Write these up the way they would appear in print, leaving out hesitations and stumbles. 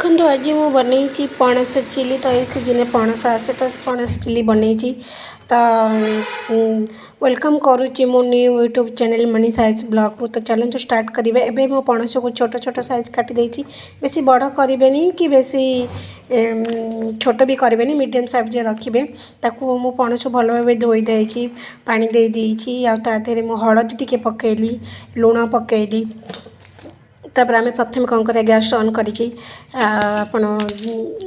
ଦେଖନ୍ତୁ ଆଜି ମୁଁ ବନେଇଛି ପଣସ ଚିଲି। ତ ଏଇ ସିଜିନରେ ପଣସ ଆସେ ତ ପଣସ ଚିଲି ବନେଇଛି। ତ ୱେଲକମ୍ କରୁଛି ମୁଁ ନ୍ୟୁ ୟୁଟ୍ୟୁବ୍ ଚ୍ୟାନେଲ୍ ମନି ସାଇଜ୍ ବ୍ଲଗ୍ରୁ। ତ ଚାଲନ୍ତୁ ଷ୍ଟାର୍ଟ କରିବା। ଏବେ ମୁଁ ପଣସକୁ ଛୋଟ ଛୋଟ ସାଇଜ୍ କାଟି ଦେଇଛି। ବେଶୀ ବଡ଼ କରିବେନି କି ବେଶୀ ଛୋଟ ବି କରିବେନି, ମିଡ଼ିୟମ୍ ସାଇଜ୍ରେ ରଖିବେ। ତାକୁ ମୁଁ ପଣସ ଭଲ ଭାବେ ଧୋଇ ଦେଇକି ପାଣି ଦେଇ ଦେଇଛି। ଆଉ ତା ଦେହରେ ମୁଁ ହଳଦୀ ଟିକେ ପକାଇଲି, ଲୁଣ ପକାଇଲି। ତାପରେ ଆମେ ପ୍ରଥମେ କ'ଣ କରିବା, ଗ୍ୟାସ୍ ଅନ୍ କରିକି ଆପଣ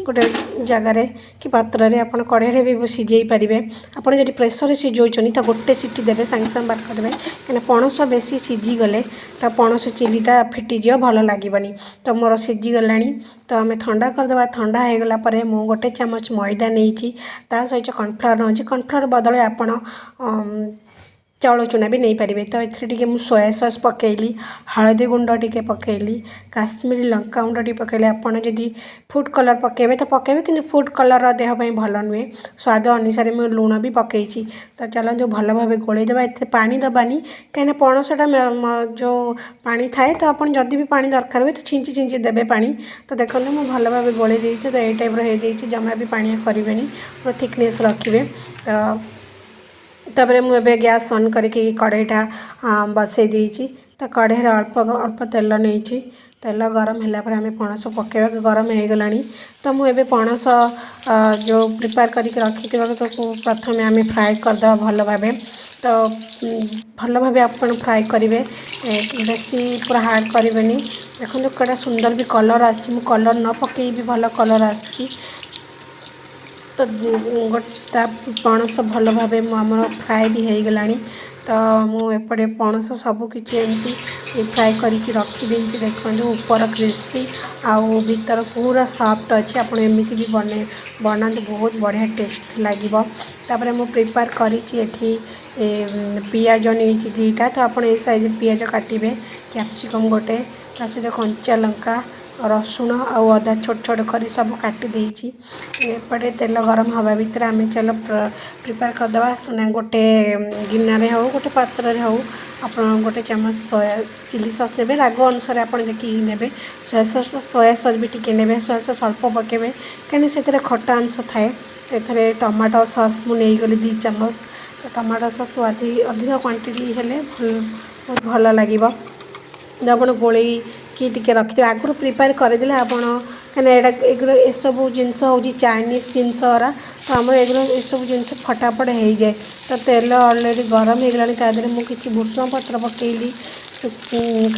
ଗୋଟେ ଜାଗାରେ କି ପାତ୍ରରେ ଆପଣ କଢ଼େଇରେ ବି ସିଝେଇ ପାରିବେ। ଆପଣ ଯଦି ପ୍ରେସରରେ ସିଝାଉଛନ୍ତି ତ ଗୋଟେ ସିଟି ଦେବେ, ସାଙ୍ଗେ ସାଙ୍ଗେ ବାହାର କରିଦେବେ। କାହିଁକିନା ପଣସ ବେଶୀ ସିଝିଗଲେ ତା ପଣସ ଚିଲିଟା ଫିଟିଯିବ, ଭଲ ଲାଗିବନି। ତ ମୋର ସିଝିଗଲାଣି, ତ ଆମେ ଥଣ୍ଡା କରିଦେବା। ଥଣ୍ଡା ହୋଇଗଲା ପରେ ମୁଁ ଗୋଟେ ଚାମଚ ମଇଦା ନେଇଛି, ତା ସହିତ କର୍ଣ୍ଣଫ୍ଲାୱାର ନେଉଛି। କର୍ଣ୍ଣଫ୍ଲାୱାର ବଦଳରେ ଆପଣ ଚାଉଳ ଚୁନା ବି ନେଇପାରିବେ। ତ ଏଥିରେ ଟିକେ ମୁଁ ସୋୟା ସସ୍ ପକାଇଲି, ହଳଦୀ ଗୁଣ୍ଡ ଟିକେ ପକାଇଲି, କାଶ୍ମୀରୀ ଲଙ୍କା ଗୁଣ୍ଡ ଟିକେ ପକାଇଲି। ଆପଣ ଯଦି ଫୁଡ଼୍ କଲର୍ ପକାଇବେ ତ ପକାଇବେ, କିନ୍ତୁ ଫୁଡ଼୍ କଲର୍ ଦେହ ପାଇଁ ଭଲ ନୁହେଁ। ସ୍ୱାଦ ଅନୁସାରେ ମୁଁ ଲୁଣ ବି ପକାଇଛି। ତ ଚାଲନ୍ତୁ ଭଲ ଭାବେ ଗୋଳେଇ ଦେବା। ଏଥିରେ ପାଣି ଦେବାନି, କାହିଁକିନା ପଣସଟା ଯେଉଁ ପାଣି ଥାଏ। ତ ଆପଣ ଯଦି ବି ପାଣି ଦରକାର ହୁଏ ତ ଛିଞ୍ଚି ଛିଞ୍ଚି ଦେବେ ପାଣି। ତ ଦେଖନ୍ତୁ ମୁଁ ଭଲ ଭାବେ ଗୋଳେଇ ଦେଇଛି। ତ ଏଇ ଟାଇପ୍ର ହେଇଯାଇଛି, ଜମା ବି ପାଣିଆ କରିବେନି, ପୁରା ଥିକନେସ୍ ରଖିବେ। ତାପରେ ମୁଁ ଏବେ ଗ୍ୟାସ୍ ଅନ୍ କରିକି କଢ଼େଇଟା ବସାଇ ଦେଇଛି। ତ କଢ଼େଇରେ ଅଳ୍ପ ତେଲ ନେଇଛି। ତେଲ ଗରମ ହେଲା ପରେ ଆମେ ପଣସ ପକାଇବା। ଗରମ ହେଇଗଲାଣି, ତ ମୁଁ ଏବେ ପଣସ ଯେଉଁ ପ୍ରିପେୟାର କରିକି ରଖିଥିବାକୁ ତାକୁ ପ୍ରଥମେ ଆମେ ଫ୍ରାଏ କରିଦେବା ଭଲ ଭାବେ। ତ ଭଲ ଭାବେ ଆପଣ ଫ୍ରାଏ କରିବେ, ବେଶୀ ପୁରା ହାର୍ଡ଼ କରିବେନି। ଦେଖନ୍ତୁ କେଉଁଟା ସୁନ୍ଦର ବି କଲର୍ ଆସିଛି। ମୁଁ କଲର୍ ନ ପକାଇ ବି ଭଲ କଲର୍ ଆସିଛି। ତ ତା ପଣସ ଭଲ ଭାବେ ଆମର ଫ୍ରାଏ ବି ହେଇଗଲାଣି। ତ ମୁଁ ଏପଟେ ପଣସ ସବୁକିଛି ଏମିତି ଫ୍ରାଏ କରିକି ରଖିଦେଇଛି। ଦେଖନ୍ତୁ ଉପର କ୍ରିସ୍ପି ଆଉ ଭିତର ପୁରା ସଫ୍ଟ ଅଛି। ଆପଣ ଏମିତି ବି ବନାନ୍ତୁ, ବହୁତ ବଢ଼ିଆ ଟେଷ୍ଟ ଲାଗିବ। ତାପରେ ମୁଁ ପ୍ରିପେୟାର କରିଛି ଏଠି ପିଆଜ ନେଇଛି 2ଟା। ତ ଆପଣ ଏଇ ସାଇଜ୍ ପିଆଜ କାଟିବେ, କ୍ୟାପ୍ସିକମ୍ ଗୋଟେ, ତା ସହିତ କଞ୍ଚା ଲଙ୍କା, ରସୁଣ ଆଉ ଅଦା ଛୋଟ ଛୋଟ କରି ସବୁ କାଟି ଦେଇଛି। ଏପଟେ ତେଲ ଗରମ ହେବା ଭିତରେ ଆମେ ଚାଲ ପ୍ରିପେୟାର କରିଦେବା। ଗୋଟେ ଗିନାରେ ହେଉ, ଗୋଟେ ପାତ୍ରରେ ହେଉ, ଆପଣ ଗୋଟେ ଚାମଚ ଚିଲି ସସ୍ ନେବେ। ରାଗ ଅନୁସାରେ ଆପଣ ଦେଖିକି ନେବେ। ସୋୟା ସସ୍ ବି ଟିକେ ନେବେ। ସୋୟା ସସ୍ ଅଳ୍ପ ପକାଇବେ, କାହିଁକିନା ସେଥିରେ ଖଟା ଅଂଶ ଥାଏ। ଏଥିରେ ଟମାଟୋ ସସ୍ ମୁଁ ନେଇଗଲି 2 ଚାମଚ। ତ ଟମାଟୋ ସସ୍ ଅଧିକ କ୍ୱାଣ୍ଟିଟି ହେଲେ ବହୁତ ଭଲ ଲାଗିବ। ଆପଣ ଗୋଳେଇକି ଟିକେ ରଖିଥିବେ, ଆଗରୁ ପ୍ରିପେୟାର କରିଦେଲେ ଆପଣ, କାହିଁକିନା ଏସବୁ ଜିନିଷ ହେଉଛି ଚାଇନିଜ୍ ଜିନିଷ ଗୁଡ଼ା। ତ ଆମର ଏସବୁ ଜିନିଷ ଫଟାଫଟ ହେଇଯାଏ। ତ ତେଲ ଅଲରେଡ଼ି ଗରମ ହେଇଗଲାଣି, ତା ଦେହରେ ମୁଁ କିଛି ଭୃଷଙ୍ଗ ପତ୍ର ପକାଇଲି,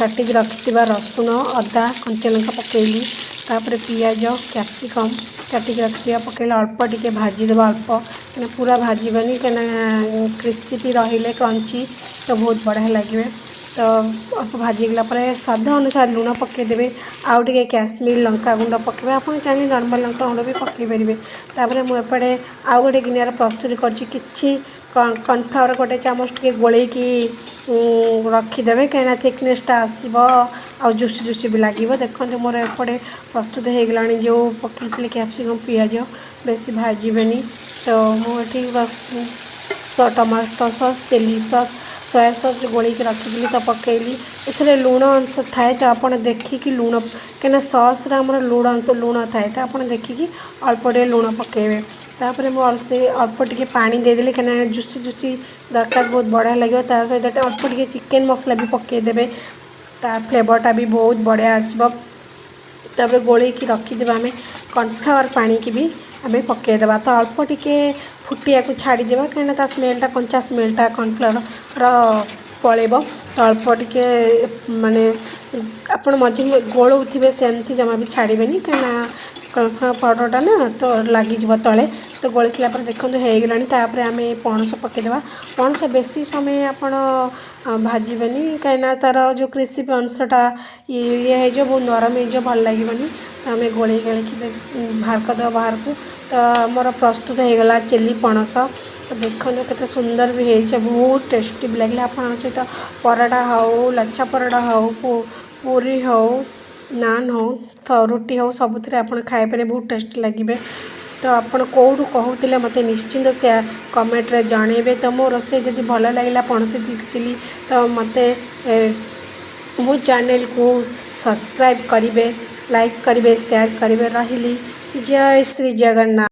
କାଟିକି ରଖିଥିବା ରସୁଣ, ଅଦା, କଞ୍ଚା ଲଙ୍କା ପକାଇଲି। ତାପରେ ପିଆଜ, କ୍ୟାପ୍ସିକମ୍ କାଟିକି ରଖିଥିବା ପକାଇଲେ, ଅଳ୍ପ ଟିକେ ଭାଜିଦେବା। ଅଳ୍ପ, କାହିଁକିନା ପୁରା ଭାଜିବନି, କାହିଁକିନା କ୍ରିସ୍ପି ରହିଲେ କ୍ରଞ୍ଚି ତ ବହୁତ ବଢ଼ିଆ ଲାଗିବେ। ତ ଅଳ୍ପ ଭାଜିଗଲା ପରେ ସ୍ୱାଦ ଅନୁସାରେ ଲୁଣ ପକାଇଦେବେ। ଆଉ ଟିକେ କାଶ୍ମୀରୀ ଲଙ୍କା ଗୁଣ୍ଡ ପକାଇବେ। ଆପଣ ଚାହିଁଲେ ନର୍ମାଲ୍ ଲଙ୍କା ଗୁଣ୍ଡ ବି ପକାଇ ପାରିବେ। ତାପରେ ମୁଁ ଏପଟେ ଆଉ ଗୋଟେ ଗିନାରେ ପ୍ରସ୍ତୁତି କରିଛି। କିଛି କର୍ଣ୍ଣଫ୍ଲାୱାର ଗୋଟେ ଚାମଚ ଟିକେ ଗୋଳେଇକି ରଖିଦେବେ, କାହିଁକିନା ଥିକନେସ୍ଟା ଆସିବ ଆଉ ଜୁସି ଜୁସି ବି ଲାଗିବ। ଦେଖନ୍ତୁ ମୋର ଏପଟେ ପ୍ରସ୍ତୁତ ହେଇଗଲାଣି। ଯେଉଁ ପକାଇଥିଲି କ୍ୟାପ୍ସିକମ୍, ପିଆଜ ବେଶୀ ଭାଜିବେନି। ତ ମୁଁ ଏଠି tomato sauce, chilli sauce, soya sauce ଗୋଳେଇକି ରଖିଥିଲି ତ ପକାଇଲି। ଏଥିରେ ଲୁଣ ଅଂଶ ଥାଏ, ତ ଆପଣ ଦେଖିକି ଲୁଣ, କାହିଁକିନା ସସ୍ରେ ଆମର ଲୁଣ ଥାଏ। ତ ଆପଣ ଦେଖିକି ଅଳ୍ପ ଟିକେ ଲୁଣ ପକାଇବେ। ତାପରେ ମୁଁ ଅଳ୍ପ ଟିକେ ପାଣି ଦେଇଦେଲି, କାହିଁକିନା ଜୁସି ଜୁସି ଦରକାର, ବହୁତ ବଢ଼ିଆ ଲାଗିବ। ତା ସହିତ ଅଳ୍ପ ଟିକେ ଚିକେନ୍ ମସଲା ବି ପକାଇଦେବେ, ତା ଫ୍ଲେଭରଟା ବି ବହୁତ ବଢ଼ିଆ ଆସିବ। ତାପରେ ଗୋଳେଇକି ରଖିଦେବା ଆମେ କର୍ଣ୍ଣଫ୍ଲାୱାର ପାଣିକି ବି ଆମେ ପକାଇଦେବା। ତ ଅଳ୍ପ ଟିକେ ଫୁଟିବାକୁ ଛାଡ଼ିଦେବା, କାହିଁକିନା ତା ସ୍ମେଲ୍ଟା, କଞ୍ଚା ସ୍ମେଲ୍ଟା କର୍ଣ୍ଣଫ୍ଲାୱାରର ପଳେଇବ। ତ ଅଳ୍ପ ଟିକେ ଆପଣ ମଝିରେ ଗୋଳଉଥିବେ, ସେମିତି ଜମା ବି ଛାଡ଼ିବେନି, କାହିଁକିନା କର୍ଣ୍ଣଫ୍ଲାୱାର ପାଉଡ଼ରଟା ନା ତ ଲାଗିଯିବ ତଳେ। ତ ଗୋଳେଇ ସାରିଲା ପରେ ଦେଖନ୍ତୁ ହେଇଗଲାଣି। ତାପରେ ଆମେ ପଣସ ପକାଇଦେବା। ପଣସ ବେଶୀ ସମୟ ଆପଣ ଭାଜିବେନି, କାହିଁକିନା ତା'ର ଯେଉଁ କ୍ରିସ୍ପି ଅଂଶଟା ଇଏ ହେଇଯିବ, ବହୁତ ନରମ ହେଇଯିବ, ଭଲ ଲାଗିବନି। ଆମେ ଗୋଳେଇ ଗାଳିକି ବାହାର କରିଦେବା ବାହାରକୁ। ତ ଆମର ପ୍ରସ୍ତୁତ ହେଇଗଲା ଚିଲି ପଣସ। ତ ଦେଖନ୍ତୁ କେତେ ସୁନ୍ଦର ବି ହେଇଛି, ବହୁତ ଟେଷ୍ଟି ବି ଲାଗିଲା। ଆପଣଙ୍କ ସହିତ ପରଟା ହେଉ, ଲଛା ପରଟା ହେଉ, ପୁରୀ ହେଉ, ନାନ୍ ହେଉ, ରୁଟି ହେଉ, ସବୁଥିରେ ଆପଣ ଖାଇପାରିବେ, ବହୁତ ଟେଷ୍ଟି ଲାଗିବେ। ତ ଆପଣ କେଉଁଠୁ କହୁଥିଲେ ମୋତେ ନିଶ୍ଚିନ୍ତ କମେଣ୍ଟରେ ଜଣାଇବେ। ତ ମୋ ରୋଷେଇ ଯଦି ଭଲ ଲାଗିଲା ପଣସ ଚିଲି, ତ ମୋତେ ମୋ ଚ୍ୟାନେଲକୁ ସବସ୍କ୍ରାଇବ୍ କରିବେ। लाइक करेंगे शेयर करेंगे। रही जय श्री जगन्नाथ।